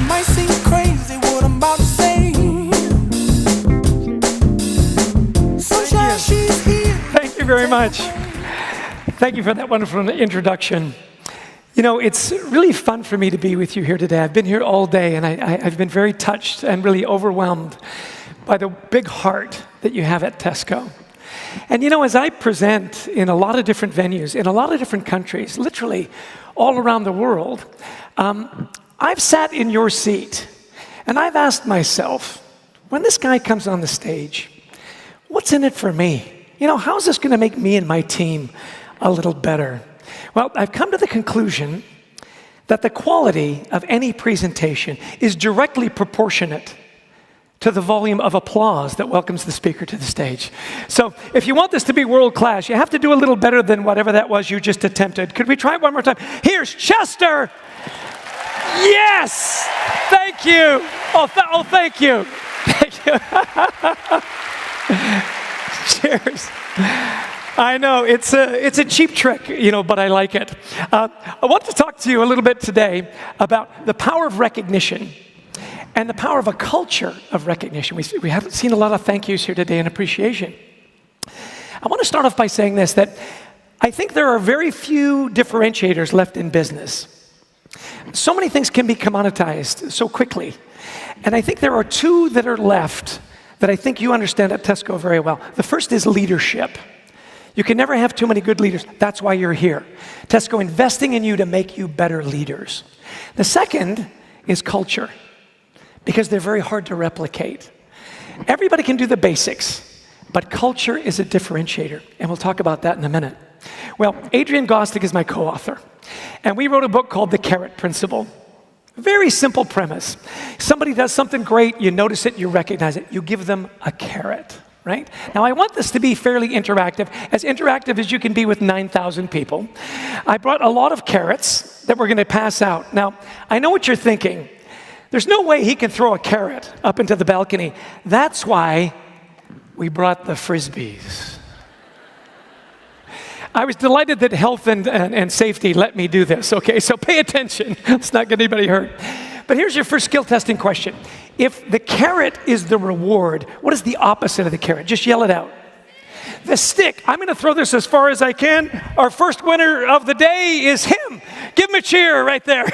might seem crazy what I'm about to say. Sunshine, she's here. Thank you very much. Thank you for that wonderful introduction. You know, it's really fun for me to be with you here today. I've been here all day, and I've been very touched and really overwhelmed by the big heart that you have at Tesco. And you know, as I present in a lot of different venues, in a lot of different countries, literally all around the world, I've sat in your seat, and I've asked myself, when this guy comes on the stage, what's in it for me? You know, how's this going to make me and my team a little better? Well, I've come to the conclusion that the quality of any presentation is directly proportionate to the volume of applause that welcomes the speaker to the stage. So if you want this to be world class, you have to do a little better than whatever that was you just attempted. Could we try it one more time? Here's Chester. Yes! Thank you. Oh, thank you. Thank you. Cheers. I know, it's a cheap trick, you know, but I like it. I want to talk to you a little bit today about the power of recognition and the power of a culture of recognition. We haven't seen a lot of thank yous here today and appreciation. I want to start off by saying this, that I think there are very few differentiators left in business. So many things can be commoditized so quickly. And I think there are two that are left that I think you understand at Tesco very well. The first is leadership. You can never have too many good leaders. That's why you're here. Tesco investing in you to make you better leaders. The second is culture, because they're very hard to replicate. Everybody can do the basics, but culture is a differentiator, and we'll talk about that in a minute. Well, Adrian Gostick is my co-author, and we wrote a book called The Carrot Principle. Very simple premise. Somebody does something great, you notice it, you recognize it, you give them a carrot. Right? Now, I want this to be fairly interactive as you can be with 9,000 people. I brought a lot of carrots that we're going to pass out. Now, I know what you're thinking. There's no way he can throw a carrot up into the balcony. That's why we brought the Frisbees. I was delighted that health and safety let me do this, okay? So pay attention. Let's not get anybody hurt. But here's your first skill testing question. If the carrot is the reward, what is the opposite of the carrot? Just yell it out. The stick. I'm going to throw this as far as I can. Our first winner of the day is him. Give him a cheer right there.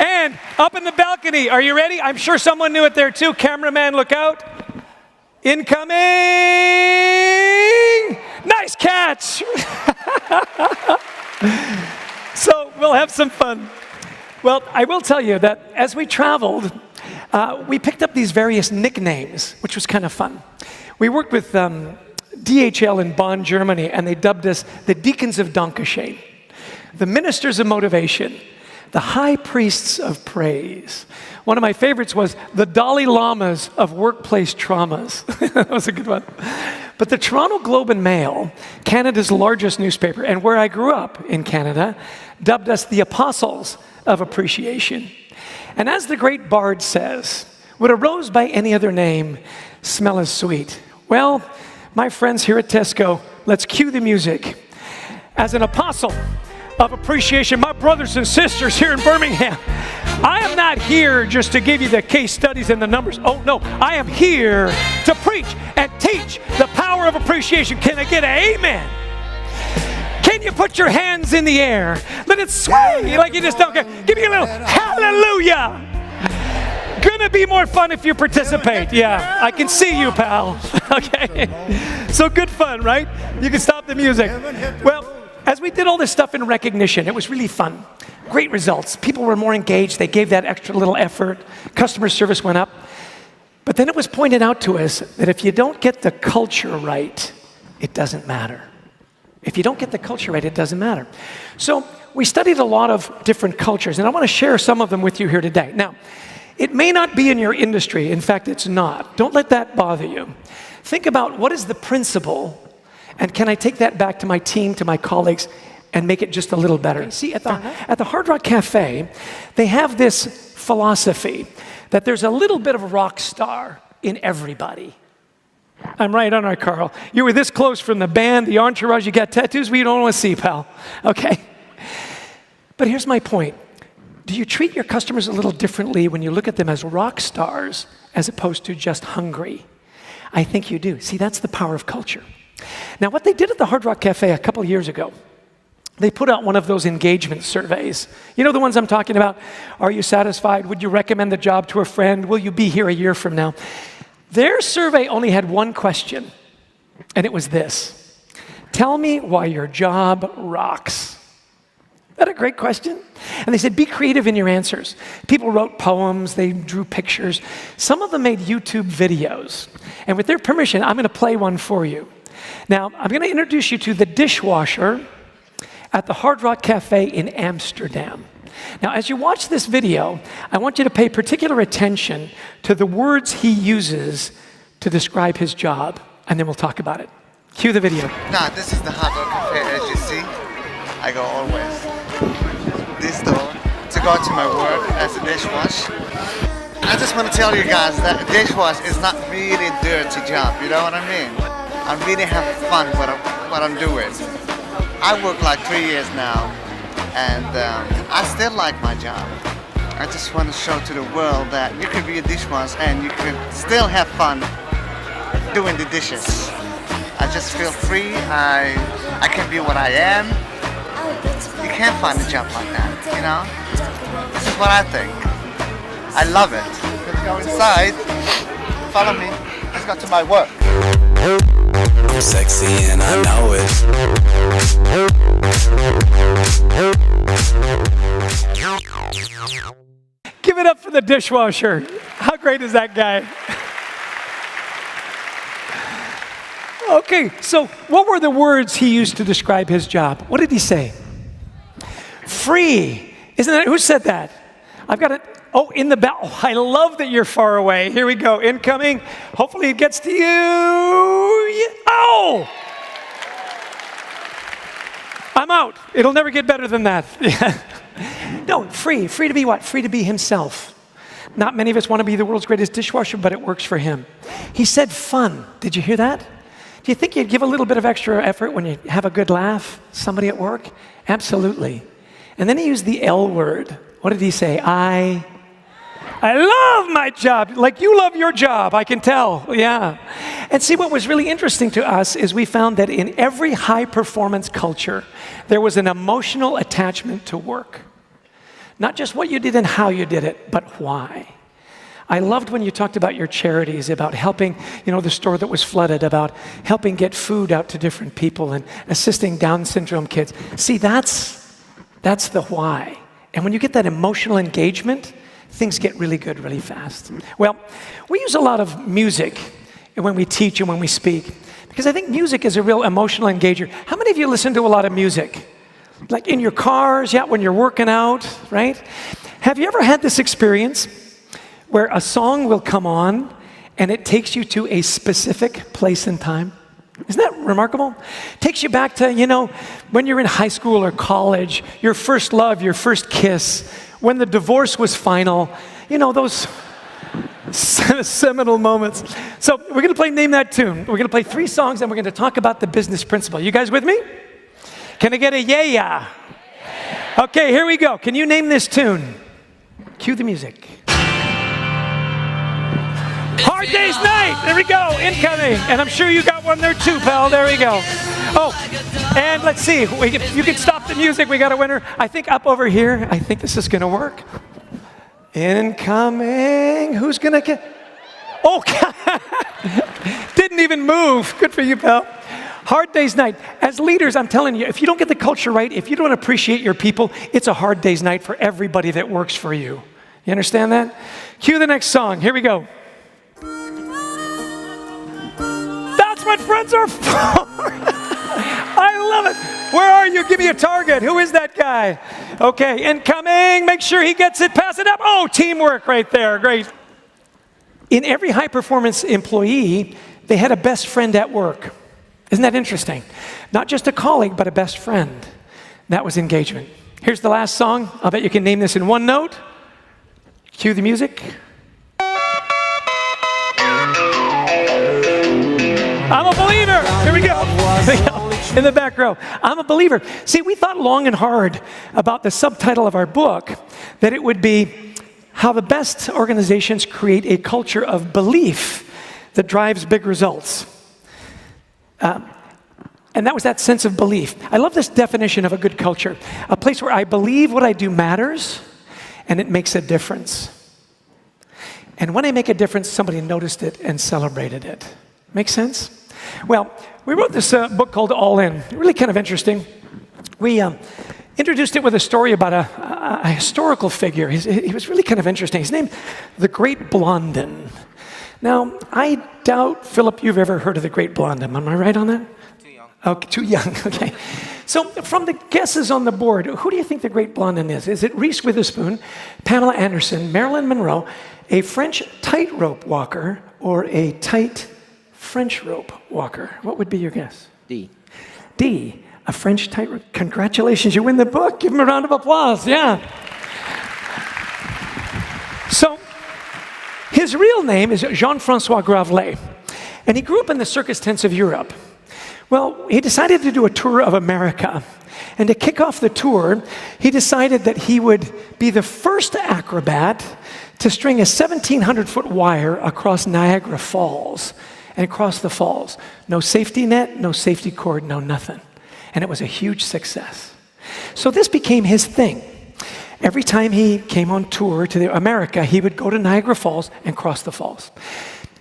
And up in the balcony, are you ready? I'm sure someone knew it there too. Cameraman, look out. Incoming. Nice catch. So we'll have some fun. Well, I will tell you that as we traveled, we picked up these various nicknames, which was kind of fun. We worked with DHL in Bonn, Germany, and they dubbed us the Deacons of Dankeschön, the Ministers of Motivation, the High Priests of Praise. One of my favorites was the Dalai Lamas of Workplace Traumas. That was a good one. But the Toronto Globe and Mail, Canada's largest newspaper, and where I grew up in Canada, dubbed us the Apostles of Appreciation. And as the great bard says, would a rose by any other name smell as sweet? Well, my friends here at Tesco, let's cue the music. As an apostle of appreciation, my brothers and sisters here in Birmingham, I am not here just to give you the case studies and the numbers. Oh no, I am here to preach and teach the power of appreciation. Can I get an amen? Can you put your hands in the air? Let it sway like you just don't care. Give me a little hallelujah. Gonna be more fun if you participate. Yeah, I can see you, pal. Okay. So good fun, right? You can stop the music. Well, as we did all this stuff in recognition, it was really fun. Great results. People were more engaged. They gave that extra little effort. Customer service went up. But then it was pointed out to us that if you don't get the culture right, it doesn't matter. If you don't get the culture right, it doesn't matter. So we studied a lot of different cultures, and I want to share some of them with you here today. Now, it may not be in your industry. In fact, it's not. Don't let that bother you. Think about what is the principle, and can I take that back to my team, to my colleagues, and make it just a little better? See, at the Hard Rock Cafe, they have this philosophy that there's a little bit of a rock star in everybody. I'm right, aren't I, Carl? You were this close from the band, the entourage, you got tattoos we don't want to see, pal. Okay? But here's my point. Do you treat your customers a little differently when you look at them as rock stars as opposed to just hungry? I think you do. See, that's the power of culture. Now, what they did at the Hard Rock Cafe a couple years ago, they put out one of those engagement surveys. You know the ones I'm talking about? Are you satisfied? Would you recommend the job to a friend? Will you be here a year from now? Their survey only had one question, and it was this: tell me why your job rocks. Isn't that a great question? And they said, be creative in your answers. People wrote poems, they drew pictures. Some of them made YouTube videos. And with their permission, I'm going to play one for you. Now, I'm going to introduce you to the dishwasher at the Hard Rock Cafe in Amsterdam. Now, as you watch this video, I want you to pay particular attention to the words he uses to describe his job, and then we'll talk about it. Cue the video. Now, this is the Hard Rock Cafe, as you see. I go always this door to go to my work as a dishwasher. I just want to tell you guys that a dishwash is not really a dirty job, you know what I mean? I really have fun with what I'm doing. I work like 3 years now, and I still like my job. I just want to show to the world that you can be a dishwasher and you can still have fun doing the dishes. I just feel free, I can be what I am. You can't find a job like that, you know? This is what I think. I love it. Let's go inside. Follow me. Let's go to my work. I'm sexy and I know it. Give it up for the dishwasher. How great is that guy? Okay, so what were the words he used to describe his job? What did he say? Free. Isn't that, who said that? I've got it. Oh, in the back. Oh, I love that you're far away. Here we go. Incoming. Hopefully it gets to you. Oh! I'm out. It'll never get better than that. No, free. Free to be what? Free to be himself. Not many of us want to be the world's greatest dishwasher, but it works for him. He said fun. Did you hear that? Do you think you'd give a little bit of extra effort when you have a good laugh, somebody at work? Absolutely. And then he used the L word. What did he say? I love my job. Like you love your job, I can tell. Yeah. And see, what was really interesting to us is we found that in every high-performance culture, there was an emotional attachment to work. Not just what you did and how you did it, but why. I loved when you talked about your charities, about helping, the store that was flooded, about helping get food out to different people and assisting Down syndrome kids. See, that's the why. And when you get that emotional engagement, things get really good really fast. Well, we use a lot of music when we teach and when we speak, because I think music is a real emotional engager. How many of you listen to a lot of music? Like in your cars, when you're working out, right? Have you ever had this experience where a song will come on and it takes you to a specific place and time? Isn't that remarkable? Takes you back to, when you're in high school or college, your first love, your first kiss, when the divorce was final, those seminal moments. So we're going to play Name That Tune. We're going to play 3 songs and we're going to talk about the business principle. You guys with me? Can I get a yeah? Okay, here we go. Can you name this tune? Cue the music. Hard Day's Night. There we go. Incoming. And I'm sure you got one there too, pal. There we go. Oh, and let's see. You can stop the music. We got a winner. I think up over here. I think this is going to work. Incoming. Who's going to get? Oh, didn't even move. Good for you, pal. Hard Day's Night. As leaders, I'm telling you, if you don't get the culture right, if you don't appreciate your people, it's a hard day's night for everybody that works for you. You understand that? Cue the next song. Here we go. That's what friends are for. I love it. Where are you? Give me a target. Who is that guy? Okay, incoming. Make sure he gets it. Pass it up. Oh, teamwork right there. Great. In every high-performance employee, they had a best friend at work. Isn't that interesting? Not just a colleague, but a best friend. That was engagement. Here's the last song. I'll bet you can name this in one note. Cue the music. I'm a believer. Here we go. in the back row. I'm a believer. See, we thought long and hard about the subtitle of our book, that it would be How the Best Organizations Create a Culture of Belief that Drives Big Results. And that was that sense of belief. I love this definition of a good culture. A place where I believe what I do matters and it makes a difference. And when I make a difference, somebody noticed it and celebrated it. Make sense? Well, we wrote this book called All In. Really kind of interesting. We introduced it with a story about a historical figure. He was really kind of interesting. His name, the Great Blondin. Now, I doubt, Philip, you've ever heard of the Great Blondin. Am I right on that? Okay, too young, okay. So from the guesses on the board, who do you think the Great Blondin is? Is it Reese Witherspoon, Pamela Anderson, Marilyn Monroe, a French tightrope walker, or a tight French rope walker? What would be your guess? D. D, a French tightrope. Congratulations, you win the book. Give him a round of applause, yeah. So his real name is Jean-Francois Gravelet, and he grew up in the circus tents of Europe. Well, he decided to do a tour of America. And to kick off the tour, he decided that he would be the first acrobat to string a 1,700-foot wire across Niagara Falls and across the falls. No safety net, no safety cord, no nothing. And it was a huge success. So this became his thing. Every time he came on tour to America, he would go to Niagara Falls and cross the falls.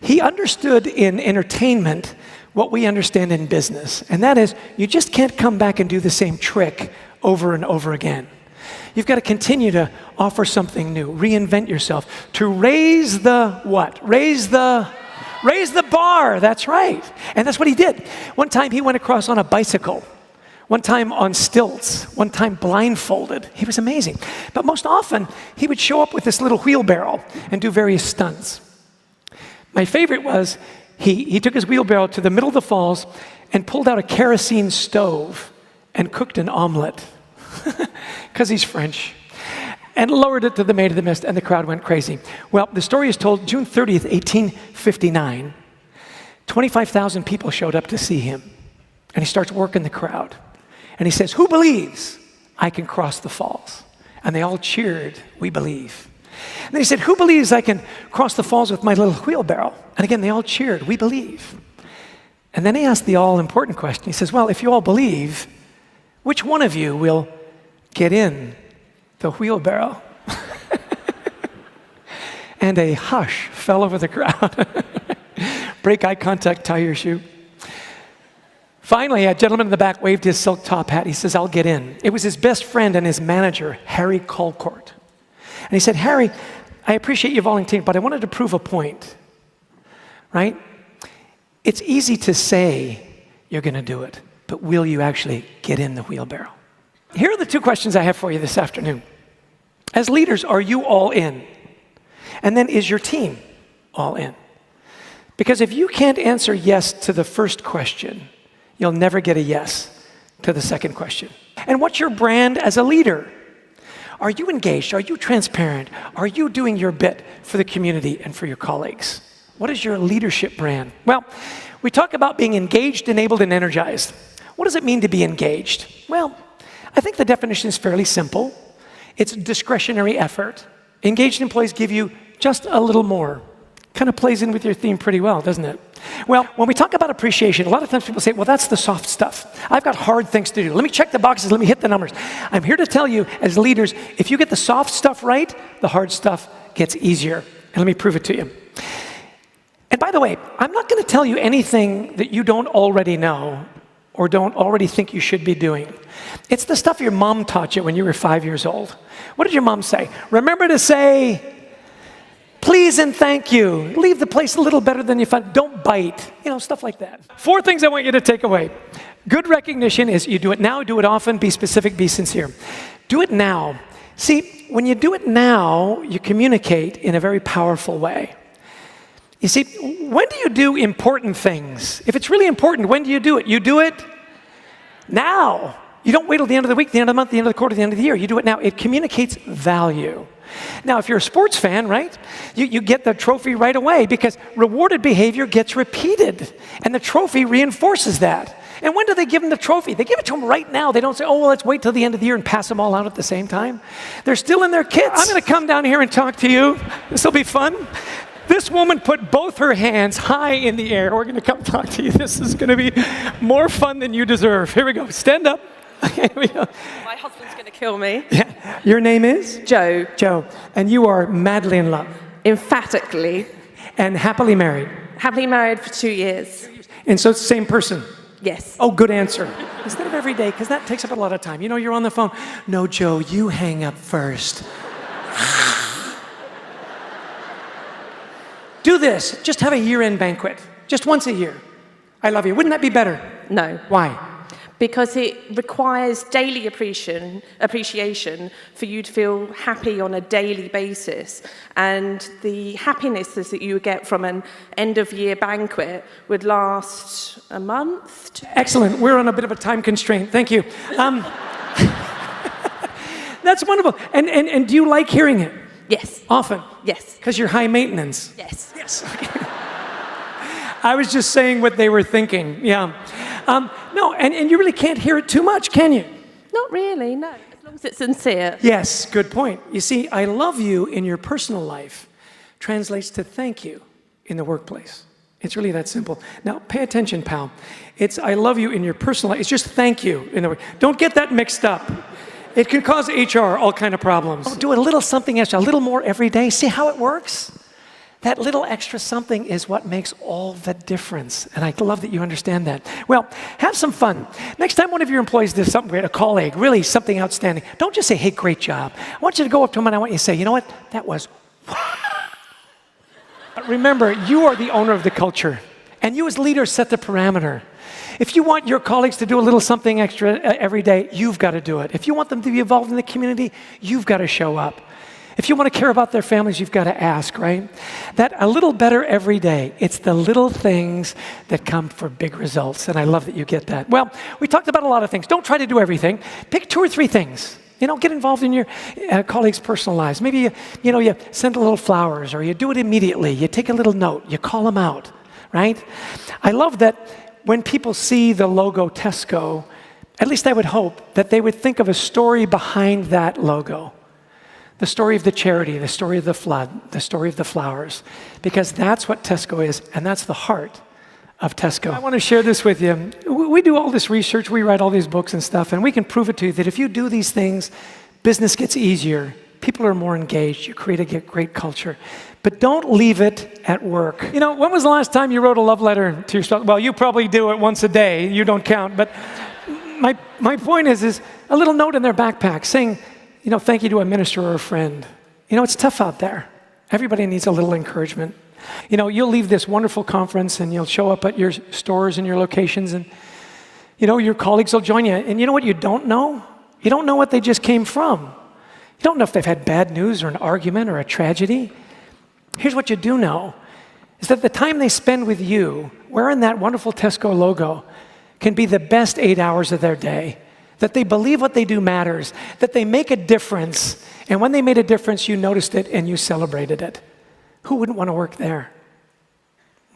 He understood in entertainment what we understand in business, and that is you just can't come back and do the same trick over and over again. You've got to continue to offer something new, reinvent yourself, to raise the what? Raise the bar, that's right. And that's what he did. One time he went across on a bicycle, one time on stilts, one time blindfolded. He was amazing. But most often, he would show up with this little wheelbarrow and do various stunts. My favorite was he took his wheelbarrow to the middle of the falls and pulled out a kerosene stove and cooked an omelet, because he's French, and lowered it to the Maid of the Mist, and the crowd went crazy. Well, the story is told June 30th, 1859. 25,000 people showed up to see him, and he starts working the crowd. And he says, "Who believes I can cross the falls?" And they all cheered, "We believe." And then he said, "Who believes I can cross the falls with my little wheelbarrow?" And again, they all cheered, "We believe." And then he asked the all-important question. He says, "Well, if you all believe, which one of you will get in the wheelbarrow?" And a hush fell over the crowd. Break eye contact, tie your shoe. Finally, a gentleman in the back waved his silk top hat. He says, "I'll get in." It was his best friend and his manager, Harry Colcourt. And he said, "Harry, I appreciate you volunteering, but I wanted to prove a point, right? It's easy to say you're going to do it, but will you actually get in the wheelbarrow?" Here are the two questions I have for you this afternoon. As leaders, are you all in? And then, is your team all in? Because if you can't answer yes to the first question, you'll never get a yes to the second question. And what's your brand as a leader? Are you engaged? Are you transparent? Are you doing your bit for the community and for your colleagues? What is your leadership brand? Well, we talk about being engaged, enabled, and energized. What does it mean to be engaged? Well, I think the definition is fairly simple. It's discretionary effort. Engaged employees give you just a little more. Kind of plays in with your theme pretty well, doesn't it? Well, when we talk about appreciation, a lot of times people say, well, that's the soft stuff. I've got hard things to do. Let me check the boxes. Let me hit the numbers. I'm here to tell you, as leaders, if you get the soft stuff right, the hard stuff gets easier. And let me prove it to you. And by the way, I'm not going to tell you anything that you don't already know or don't already think you should be doing. It's the stuff your mom taught you when you were 5 years old. What did your mom say? Remember to say, please and thank you. Leave the place a little better than you found. Don't bite. You know, stuff like that. 4 things I want you to take away. Good recognition is you do it now, do it often, be specific, be sincere. Do it now. See, when you do it now, you communicate in a very powerful way. You see, when do you do important things? If it's really important, when do you do it? You do it now. You don't wait till the end of the week, the end of the month, the end of the quarter, the end of the year. You do it now. It communicates value. Now, if you're a sports fan, right, you get the trophy right away because rewarded behavior gets repeated, and the trophy reinforces that. And when do they give them the trophy? They give it to them right now. They don't say, oh, well, let's wait till the end of the year and pass them all out at the same time. They're still in their kits. I'm going to come down here and talk to you. This will be fun. This woman put both her hands high in the air. We're going to come talk to you. This is going to be more fun than you deserve. Here we go. Stand up. Here we go. My husband's going to kill me. Yeah. Your name is? Joe. Joe. And you are madly in love. Emphatically. And happily married. Happily married for 2 years. And so it's the same person? Yes. Oh, good answer. Instead of every day, because that takes up a lot of time. You know, you're on the phone. No, Joe, you hang up first. Do this. Just have a year-end banquet. Just once a year. I love you. Wouldn't that be better? No. Why? Because it requires daily appreciation for you to feel happy on a daily basis. And the happinesses that you would get from an end-of-year banquet would last a month. Excellent. We're on a bit of a time constraint. Thank you. That's wonderful. And do you like hearing it? Yes. Often? Yes. Because you're high maintenance? Yes. Yes. Okay. I was just saying what they were thinking. Yeah. No, and you really can't hear it too much, can you? Not really, no. As long as it's sincere. Yes, good point. You see, I love you in your personal life translates to thank you in the workplace. It's really that simple. Now, pay attention, pal. It's I love you in your personal life. It's just thank you in the work. Don't get that mixed up. It can cause HR all kind of problems. Oh, do a little something extra, a little more every day. See how it works? That little extra something is what makes all the difference. And I love that you understand that. Well, have some fun. Next time one of your employees does something great, a colleague, really something outstanding, don't just say, hey, great job. I want you to go up to them and I want you to say, you know what? That was But remember, you are the owner of the culture. And you as leaders set the parameter. If you want your colleagues to do a little something extra every day, you've got to do it. If you want them to be involved in the community, you've got to show up. If you want to care about their families, you've got to ask, right? That a little better every day. It's the little things that come for big results, and I love that you get that. Well, we talked about a lot of things. Don't try to do everything. Pick 2 or 3 things. You know, get involved in your colleagues' personal lives. Maybe you send a little flowers, or you do it immediately. You take a little note. You call them out, right? I love that when people see the logo Tesco, at least I would hope that they would think of a story behind that logo. The story of the charity, the story of the flood, the story of the flowers, because that's what Tesco is, and that's the heart of Tesco. I want to share this with you. We do all this research, we write all these books and stuff, and we can prove it to you that if you do these things, business gets easier, people are more engaged, you create a great culture. But don't leave it at work. You know, when was the last time you wrote a love letter to yourself? Well, you probably do it once a day, you don't count, but my point is a little note in their backpack saying, you know, thank you to a minister or a friend. You know, it's tough out there. Everybody needs a little encouragement. You know, you'll leave this wonderful conference and you'll show up at your stores and your locations and, you know, your colleagues will join you. And you know what you don't know? You don't know what they just came from. You don't know if they've had bad news or an argument or a tragedy. Here's what you do know, is that the time they spend with you, wearing that wonderful Tesco logo, can be the best 8 hours of their day. That they believe what they do matters, that they make a difference, and when they made a difference, you noticed it and you celebrated it. Who wouldn't want to work there?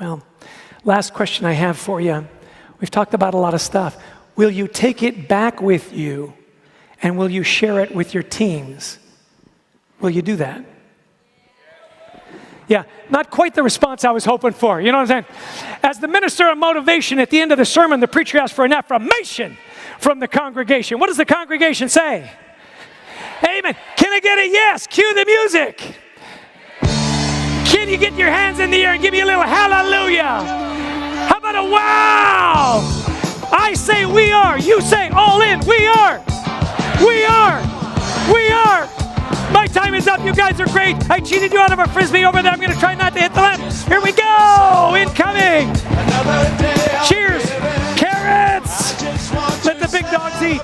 Well, last question I have for you. We've talked about a lot of stuff. Will you take it back with you, and will you share it with your teams? Will you do that? Yeah, not quite the response I was hoping for. You know what I'm saying? As the minister of motivation, at the end of the sermon, the preacher asked for an affirmation from the congregation. What does the congregation say? Amen. Can I get a yes? Cue the music. Can you get your hands in the air and give me a little hallelujah? How about a wow? I say we are. You say all in. We are. We are. We are. My time is up. You guys are great. I cheated you out of a Frisbee over there. I'm going to try not to hit the lamp. Here we go. Incoming. Cheers. Carrots. Let the big dogs eat.